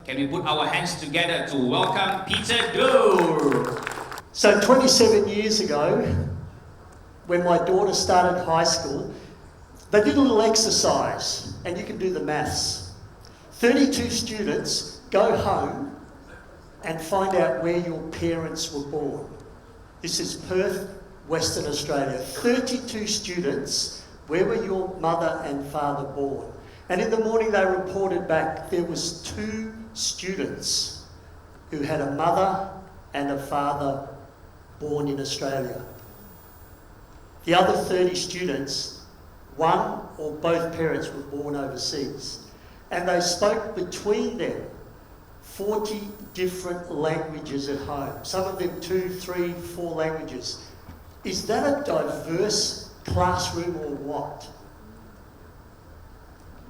Can we put our hands together to welcome Peter Doer? So 27 years ago, when my daughter started high school, they did a little exercise, and you can do the maths. 32 students go home and find out where your parents were born. This is Perth, Western Australia. 32 students, where were your mother and father born? And in the morning they reported back there was 2 students who had a mother and a father born in Australia. The other 30 students, one or both parents were born overseas. And they spoke between them 40 different languages at home. Some of them 2, 3, 4 languages. Is that a diverse classroom or what?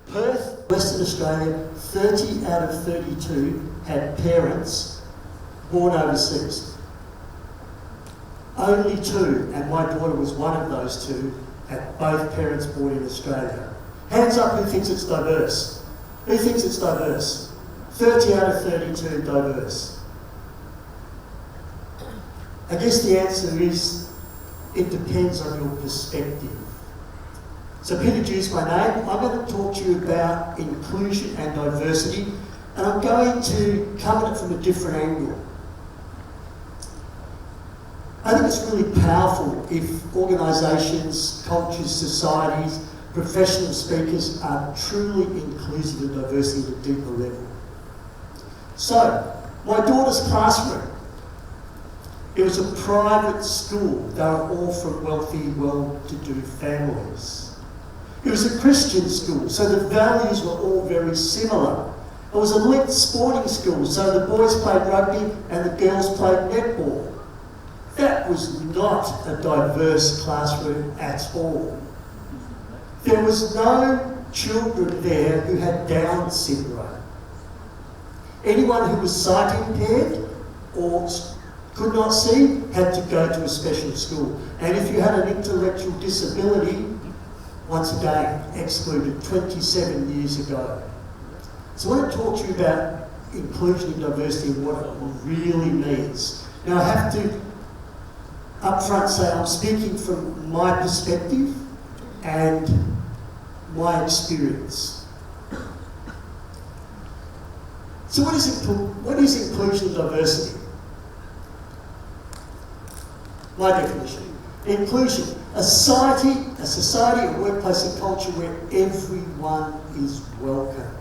Perth, Western Australia, 30 out of 32 had parents born overseas. Only 2, and my daughter was one of those 2, had both parents born in Australia. Hands up who thinks it's diverse. Who thinks it's diverse? 30 out of 32 diverse. I guess the answer is, it depends on your perspective. So Peter Dew's my name. I'm going to talk to you about inclusion and diversity, and I'm going to come at it from a different angle. I think it's really powerful if organisations, cultures, societies, professional speakers are truly inclusive and diversity at a deeper level. So, my daughter's classroom, it was a private school. They were all from wealthy, well-to-do families. It was a Christian school, so the values were all very similar. It was a linked sporting school, so the boys played rugby and the girls played netball. That was not a diverse classroom at all. There was no children there who had Down syndrome. Anyone who was sight impaired or could not see had to go to a special school. And if you had an intellectual disability, once again, excluded 27 years ago. So I want to talk to you about inclusion and diversity and what it really means. Now I have to up front say I'm speaking from my perspective and my experience. So what is inclusion and diversity? My definition. Inclusion, a society, a workplace, a culture where everyone is welcome.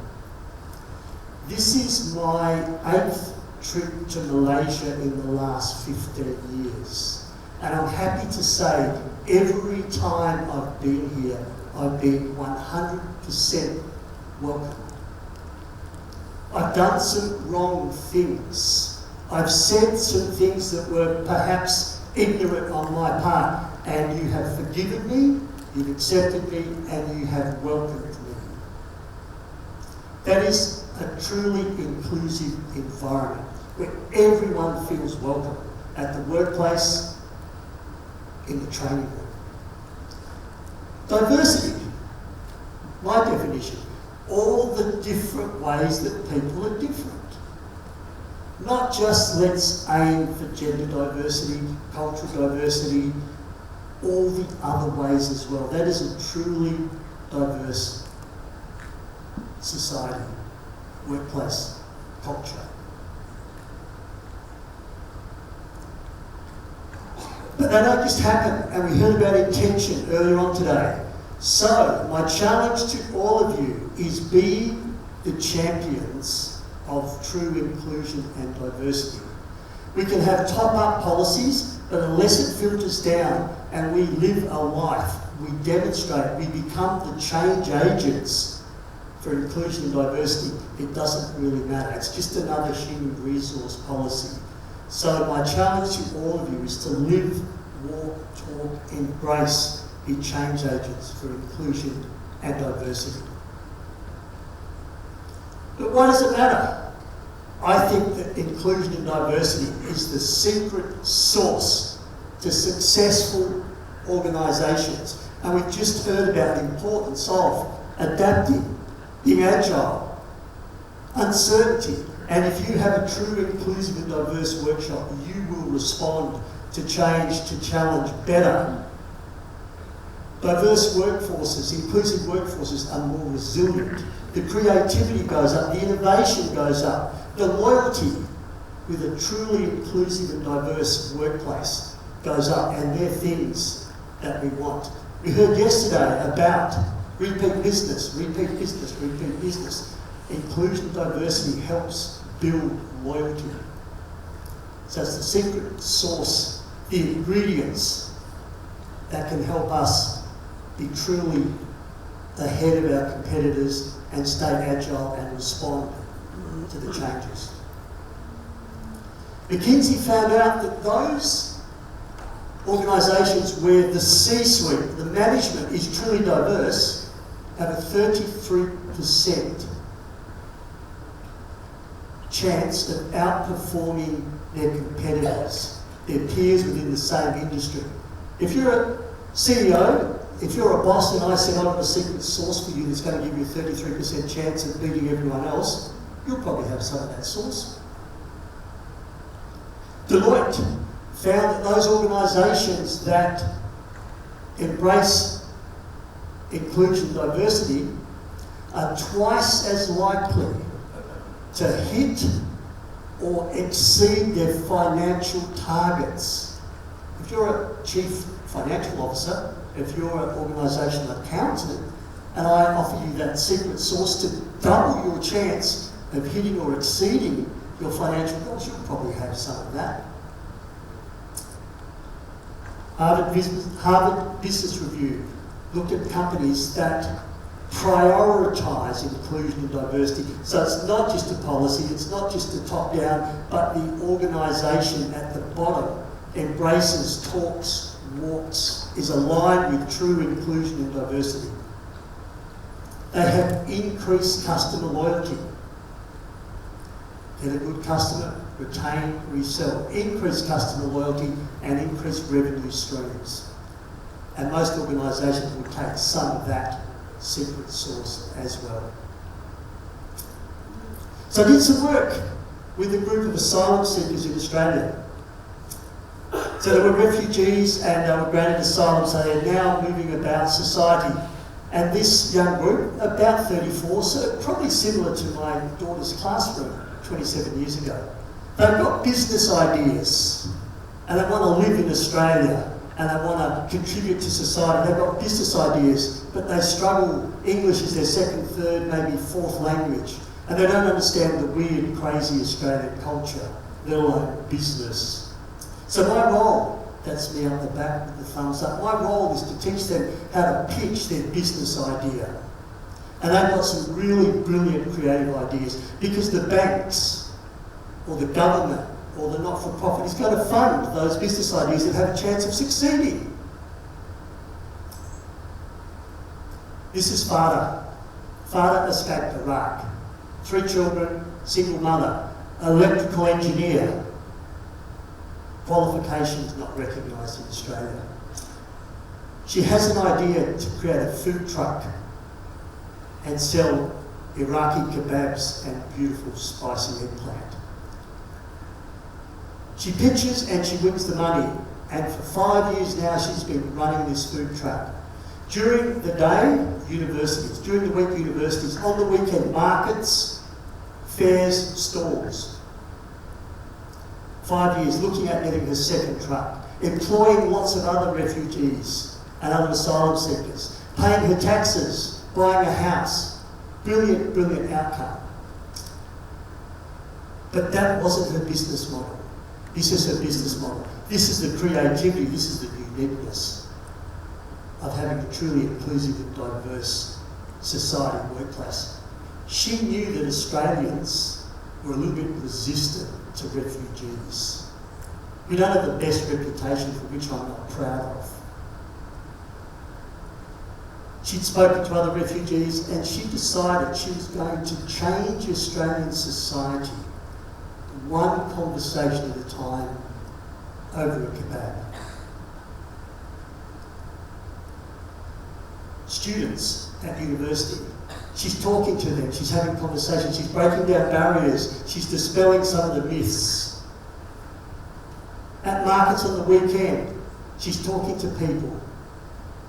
This is my 8th trip to Malaysia in the last 15 years. And I'm happy to say every time I've been here, I've been 100% welcome. I've done some wrong things. I've said some things that were perhaps ignorant on my part, and you have forgiven me, you've accepted me, and you have welcomed me. That is a truly inclusive environment where everyone feels welcome at the workplace, in the training room. Diversity, my definition, all the different ways that people are different. Not just let's aim for gender diversity, cultural diversity, all the other ways as well. That is a truly diverse society, workplace, culture. But they don't just happen, and we heard about intention earlier on today. So, my challenge to all of you is be the champions of true inclusion and diversity. We can have top-up policies, but unless it filters down and we live a life, we demonstrate, we become the change agents for inclusion and diversity, it doesn't really matter. It's just another human resource policy. So my challenge to all of you is to live, walk, talk, embrace, be change agents for inclusion and diversity. But why does it matter? I think that inclusion and diversity is the secret sauce to successful organisations. And we've just heard about the importance of adapting, being agile, uncertainty, And if you have a true inclusive and diverse workshop, you will respond to change, to challenge better. Diverse workforces, inclusive workforces are more resilient. The creativity goes up, the innovation goes up, the loyalty with a truly inclusive and diverse workplace goes up, and they're things that we want. We heard yesterday about repeat business, repeat business, repeat business. Inclusion and diversity helps build loyalty. So it's the secret sauce, the ingredients that can help us be truly ahead of our competitors and stay agile and respond to the changes. McKinsey found out that those organisations where the C-suite, the management, is truly diverse have a 33% chance of outperforming their competitors, their peers within the same industry. If you're a CEO, if you're a boss and I said I've got a secret sauce for you that's going to give you a 33% chance of beating everyone else, you'll probably have some of that sauce. Deloitte found that those organisations that embrace inclusion and diversity are twice as likely to hit or exceed their financial targets. If you're a chief financial officer, if you're an organisational accountant, and I offer you that secret sauce to double your chance of hitting or exceeding your financial goals, you'll probably have some of that. Harvard Business Review looked at companies that prioritise inclusion and diversity. So it's not just a policy, it's not just a top-down, but the organisation at the bottom embraces, talks, walks, is aligned with true inclusion and diversity. They have increased customer loyalty. Get a good customer, retain, resell. Increased customer loyalty and increased revenue streams. And most organisations will take some of that secret sauce as well. So I did some work with a group of asylum seekers in Australia. So they were refugees and they were granted asylum, so they're now moving about society. And this young group, about 34, so probably similar to my daughter's classroom 27 years ago. They've got business ideas and they want to live in Australia and they want to contribute to society. They've got business ideas, but they struggle. English is their second, third, maybe fourth language. And they don't understand the weird, crazy Australian culture, let alone business. So my role, that's me up the back with the thumbs up, my role is to teach them how to pitch their business idea. And they've got some really brilliant creative ideas because the banks or the government or the not-for-profit is going to fund those business ideas that have a chance of succeeding. This is Farah. Farah escaped Iraq. 3 children, single mother, electrical engineer. Qualifications not recognised in Australia. She has an idea to create a food truck and sell Iraqi kebabs and beautiful spicy eggplant. She pitches and she wins the money, and for 5 years now she's been running this food truck. During the day, universities, during the week, universities, on the weekend, markets, fairs, stalls. 5 years looking at getting her second truck, employing lots of other refugees and other asylum seekers, paying her taxes, buying a house. Brilliant, brilliant outcome. But that wasn't her business model. This is her business model. This is the creativity, this is the uniqueness of having a truly inclusive and diverse society and workplace. She knew that Australians were a little bit resistant to refugees. We don't have the best reputation, for which I'm not proud of. She'd spoken to other refugees and she decided she was going to change Australian society one conversation at a time over a kebab. Students at university, She's talking to them, she's having conversations, she's breaking down barriers, she's dispelling some of the myths. At markets on the weekend, she's talking to people,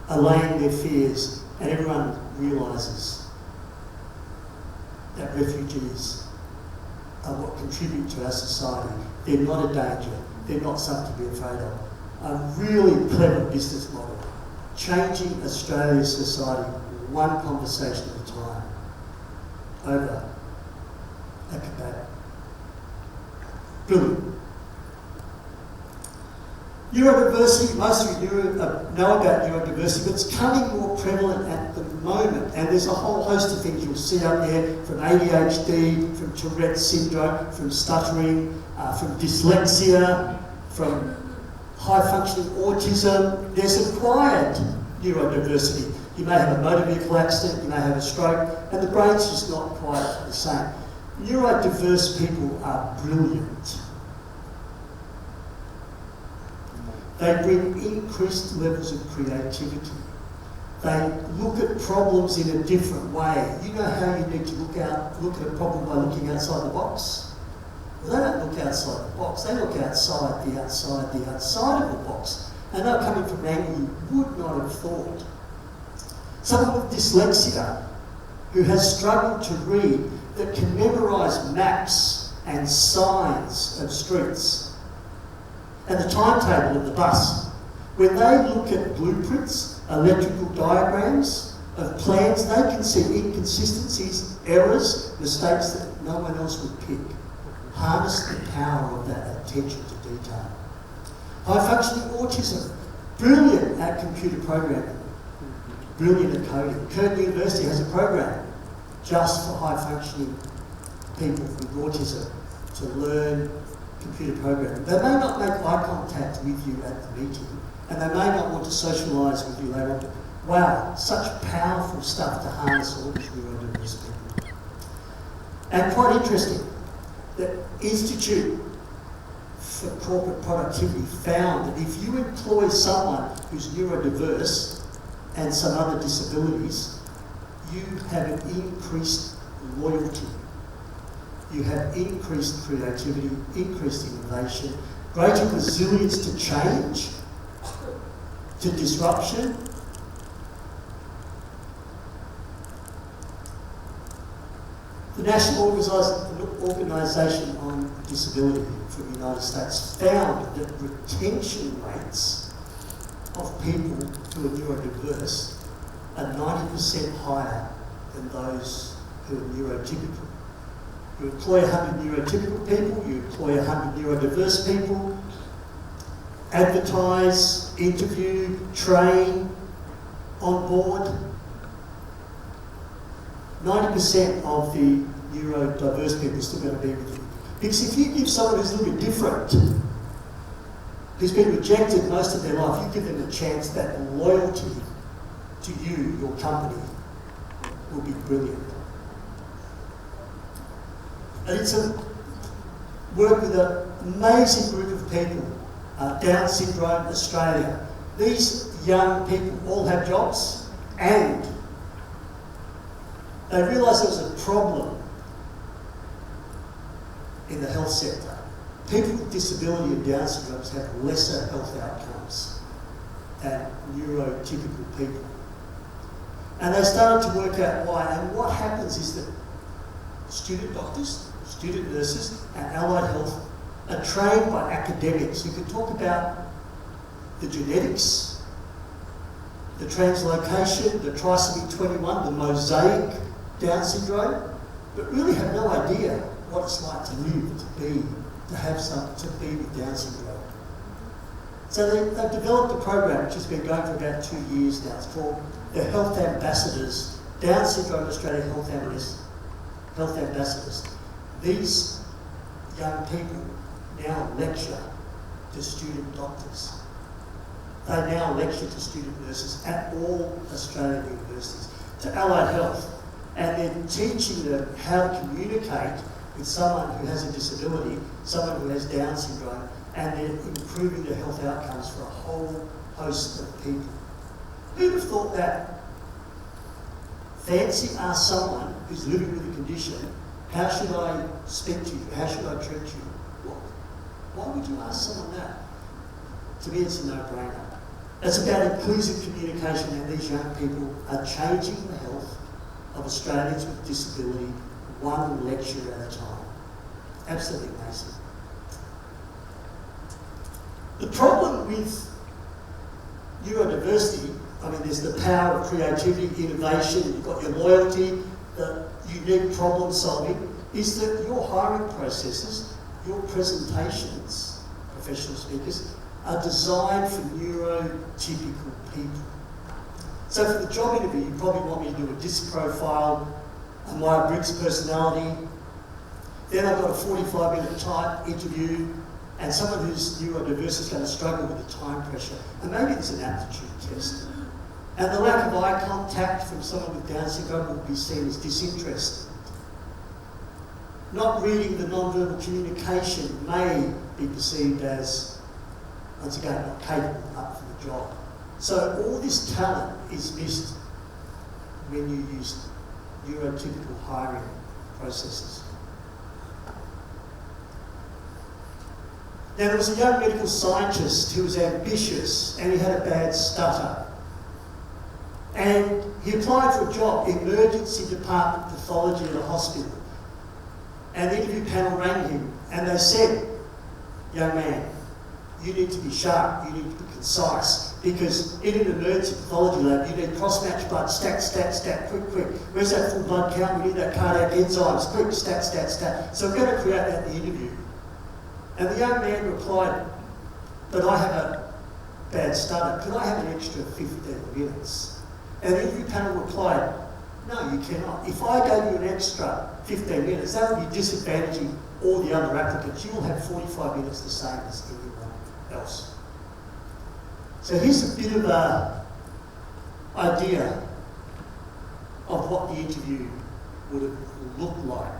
allaying their fears, and everyone realises that refugees are what contribute to our society. They're not a danger, they're not something to be afraid of. A really clever business model, changing Australia's society one conversation at a time, over a kebab. Brilliant. Neurodiversity, most of you know about neurodiversity, but it's becoming more prevalent at the moment. And there's a whole host of things you'll see up there, from ADHD, from Tourette's syndrome, from stuttering, from dyslexia, from high-functioning autism. There's acquired neurodiversity. You may have a motor vehicle accident, you may have a stroke, and the brain's just not quite the same. Neurodiverse people are brilliant. They bring increased levels of creativity. They look at problems in a different way. You know how you need to look at a problem by looking outside the box? Well, they don't look outside the box, they look outside of the box. And they're coming from an angle you would not have thought. Someone with dyslexia who has struggled to read that can memorise maps and signs of streets and the timetable of the bus. When they look at blueprints, electrical diagrams of plans, they can see inconsistencies, errors, mistakes that no one else would pick. Harness the power of that attention to detail. High-functioning autism, brilliant at computer programming, brilliant at coding. Curtin University has a program just for high-functioning people with autism to learn computer programming. They may not make eye contact with you at the meeting, and they may not want to socialise with you later on. Wow, such powerful stuff to harness all these neurodiverse people. And quite interesting, the Institute for Corporate Productivity found that if you employ someone who's neurodiverse and some other disabilities, you have an increased loyalty. You have increased creativity, increased innovation, greater resilience to change, to disruption. The National Organisation on Disability for the United States found that retention rates of people who are neurodiverse are 90% higher than those who are neurotypical. You employ 100 neurotypical people, you employ 100 neurodiverse people, advertise, interview, train, on board. 90% of the neurodiverse people are still going to be with you. Because if you give someone who's a little bit different, who's been rejected most of their life, you give them a chance, that loyalty to you, your company, will be brilliant. And it's a work with an amazing group of people, Down Syndrome Australia. These young people all have jobs, and they realised there was a problem in the health sector. People with disability and Down syndromes have lesser health outcomes than neurotypical people. And they started to work out why. And what happens is that student doctors, student nurses, and allied health are trained by academics who can talk about the genetics, the translocation, the trisomy 21, the mosaic Down syndrome, but really have no idea what it's like to live, to be with Down syndrome. So they've developed a program which has been going for about 2 years now. It's called the Health Ambassadors, Down Syndrome Australia Health Ambassadors. These young people now lecture to student doctors. They now lecture to student nurses at all Australian universities, to allied health, and they're teaching them how to communicate with someone who has a disability, someone who has Down syndrome, and they're improving their health outcomes for a whole host of people. Who'd have thought that fancy ask someone who's living with a condition, how should I speak to you? How should I treat you? Why would you ask someone that? To me, it's a no-brainer. It's about inclusive communication, and these young people are changing the health of Australians with disability one lecture at a time. Absolutely amazing. The problem with neurodiversity, I mean, there's the power of creativity, innovation, you've got your loyalty, the unique problem solving, is that your hiring processes, your presentations, professional speakers, are designed for neurotypical people. So for the job interview, you probably want me to do a DISC profile, a Myers-Briggs personality, then I've got a 45-minute type interview, and someone who's neurodiverse is going to struggle with the time pressure. And maybe there's an aptitude test. And the lack of eye contact from someone with Down syndrome will be seen as disinterest. Not reading the non-verbal communication may be perceived as, once again, not capable up for the job. So all this talent is missed when you use neurotypical hiring processes. Now, there was a young medical scientist who was ambitious and he had a bad stutter. And he applied for a job, emergency department pathology at a hospital. And the interview panel rang him and they said, young man, you need to be sharp, you need to be concise, because in an emergency pathology lab, you need cross-match blood, stat, stat, stat, quick, quick. Where's that full blood count? We need that cardiac enzymes, quick, stat, stat, stat. So we're going to create that in the interview. And the young man replied, but I have a bad stutter, could I have an extra 15 minutes? And the interview panel replied, no, you cannot. If I gave you an extra 15 minutes, that would be disadvantaging all the other applicants. You will have 45 minutes the same as anyone else. So here's a bit of an idea of what the interview would have looked like.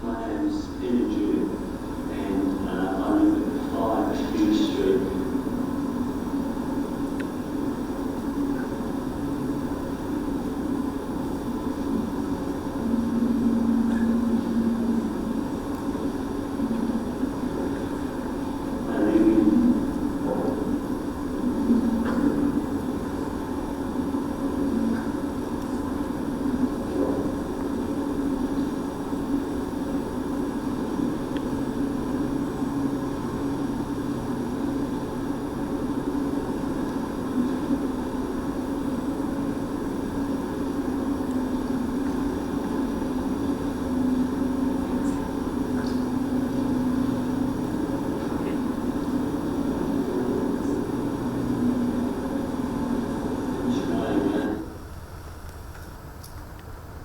My name is Peter Dew, and I live at 5 Hugh Street.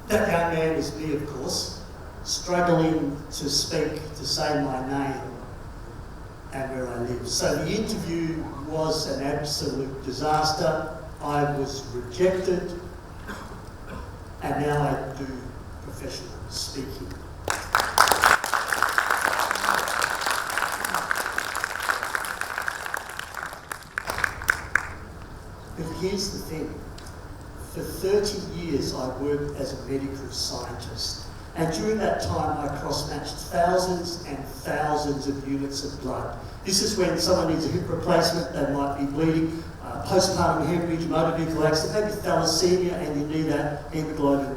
That young man is me, of course, struggling to speak, to say my name and where I live. So the interview was an absolute disaster. I was rejected, and now I do professional speaking. But here's the thing. For 30 years I worked as a medical scientist, and during that time I cross-matched thousands and thousands of units of blood. This is when someone needs a hip replacement, they might be bleeding, postpartum hemorrhage, motor vehicle accident, maybe thalassemia, and you need a hemoglobin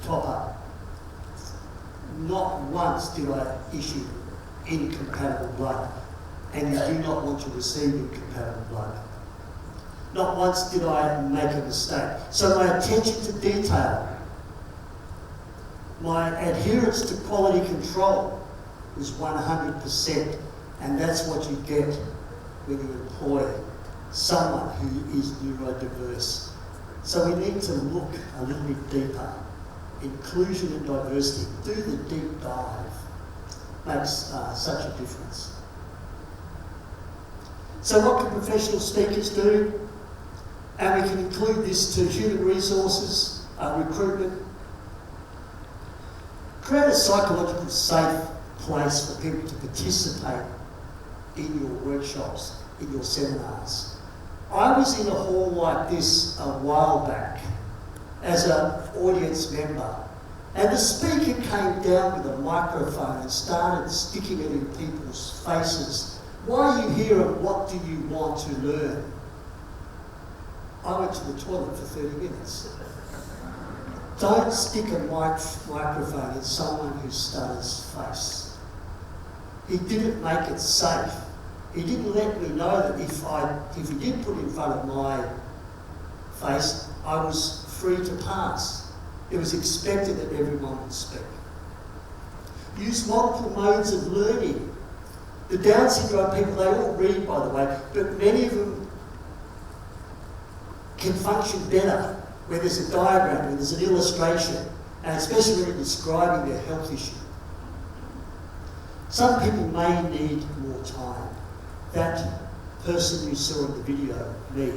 top-up. Not once did I issue incompatible blood, and you do not want to receive incompatible blood. Not once did I make a mistake. So my attention to detail, my adherence to quality control was 100%, and that's what you get when you employ someone who is neurodiverse. So we need to look a little bit deeper. Inclusion and diversity, do the deep dive, makes such a difference. So what can professional speakers do? And we can include this to human resources, recruitment. Create a psychologically safe place for people to participate in your workshops, in your seminars. I was in a hall like this a while back as an audience member, and the speaker came down with a microphone and started sticking it in people's faces. Why are you here and what do you want to learn? I went to the toilet for 30 minutes. Don't stick a microphone in someone who stutters' face. He didn't make it safe. He didn't let me know that if he did put it in front of my face, I was free to pass. It was expected that everyone would speak. Use multiple modes of learning. The Down syndrome people, they all read, by the way, but many of them can function better where there's a diagram, where there's an illustration, and especially when you're describing their health issue. Some people may need more time. That person you saw in the video, me,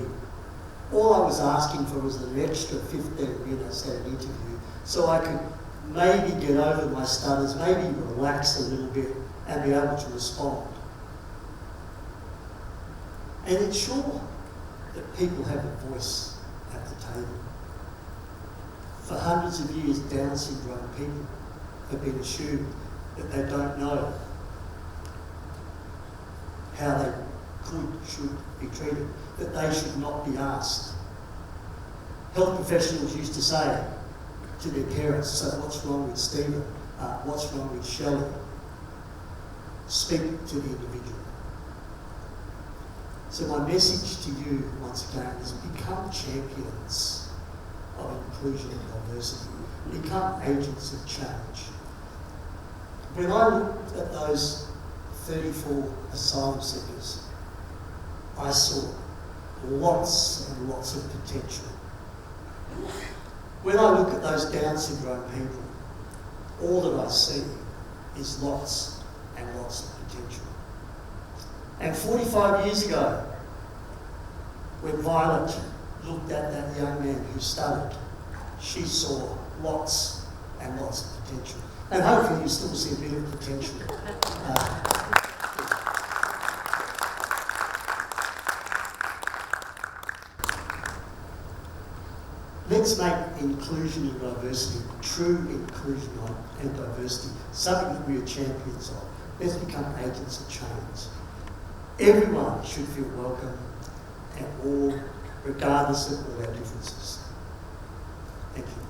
all I was asking for was an extra 15 minutes at an interview so I could maybe get over my stutters, maybe relax a little bit and be able to respond. And ensure that people have a voice at the table. For hundreds of years, Down syndrome people have been assumed that they don't know how they should be treated, that they should not be asked. Health professionals used to say to their parents, so what's wrong with Stephen? What's wrong with Shelley? Speak to the individual. So my message to you, once again, is become champions of inclusion and diversity. Become agents of change. When I looked at those 34 asylum seekers, I saw lots and lots of potential. When I look at those Down syndrome people, all that I see is lots and lots of potential. And 45 years ago, when Violet looked at that young man who stuttered, she saw lots and lots of potential. And hopefully you still see a bit of potential. Let's make inclusion and diversity, true inclusion and diversity, something that we are champions of. Let's become agents of change. Everyone should feel welcome and all, regardless of all our differences. Thank you.